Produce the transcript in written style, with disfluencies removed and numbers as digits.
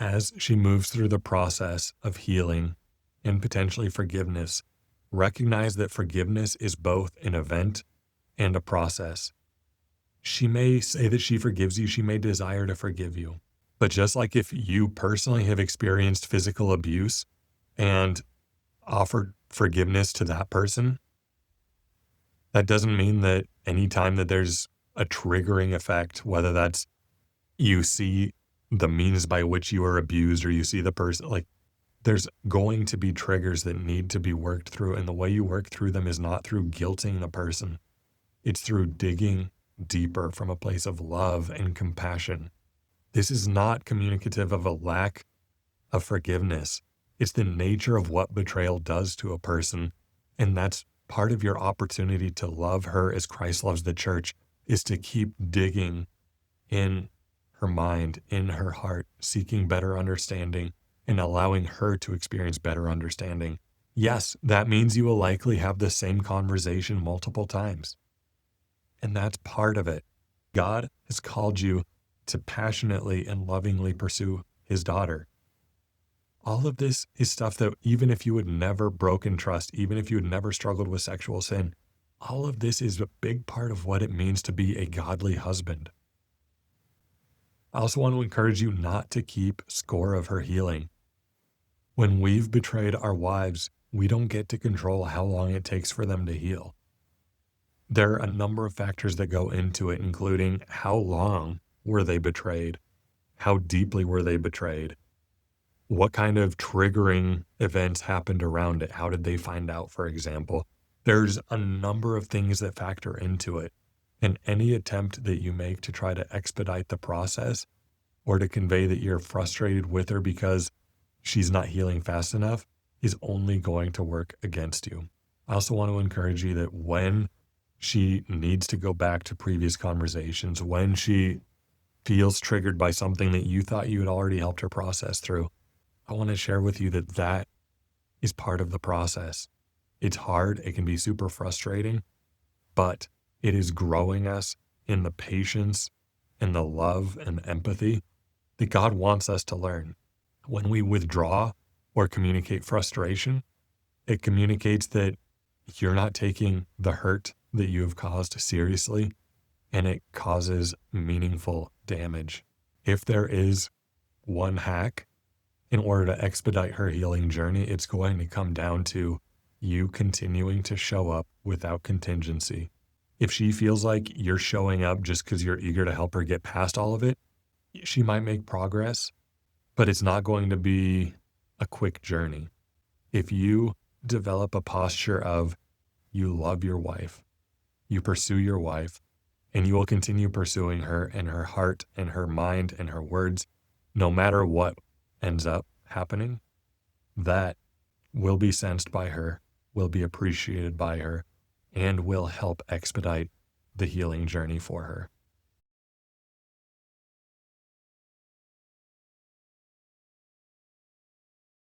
As she moves through the process of healing and potentially forgiveness, recognize that forgiveness is both an event and a process. She may say that she forgives you, she may desire to forgive you. But just like if you personally have experienced physical abuse and offered forgiveness to that person, that doesn't mean that anytime that there's a triggering effect, whether that's you see the means by which you are abused or you see the person, like there's going to be triggers that need to be worked through. And the way you work through them is not through guilting the person. It's through digging deeper from a place of love and compassion. This is not communicative of a lack of forgiveness. It's the nature of what betrayal does to a person. And that's part of your opportunity to love her as Christ loves the church, is to keep digging in her mind, in her heart, seeking better understanding and allowing her to experience better understanding. Yes, that means you will likely have the same conversation multiple times. And that's part of it. God has called you to passionately and lovingly pursue his daughter. All of this is stuff that even if you had never broken trust, even if you had never struggled with sexual sin, all of this is a big part of what it means to be a godly husband. I also want to encourage you not to keep score of her healing. When we've betrayed our wives, we don't get to control how long it takes for them to heal. There are a number of factors that go into it, including how long were they betrayed? How deeply were they betrayed? What kind of triggering events happened around it? How did they find out, for example? There's a number of things that factor into it. And any attempt that you make to try to expedite the process or to convey that you're frustrated with her because she's not healing fast enough is only going to work against you. I also want to encourage you that when she needs to go back to previous conversations, when she feels triggered by something that you thought you had already helped her process through, I want to share with you that that is part of the process. It's hard. It can be super frustrating, but it is growing us in the patience and the love and empathy that God wants us to learn. When we withdraw or communicate frustration, it communicates that you're not taking the hurt that you have caused seriously, and it causes meaningful damage. If there is one hack in order to expedite her healing journey, it's going to come down to you continuing to show up without contingency. If she feels like you're showing up just because you're eager to help her get past all of it, she might make progress, but it's not going to be a quick journey. If you develop a posture of you love your wife, you pursue your wife, and you will continue pursuing her and her heart and her mind and her words, no matter what ends up happening, that will be sensed by her, will be appreciated by her, and will help expedite the healing journey for her.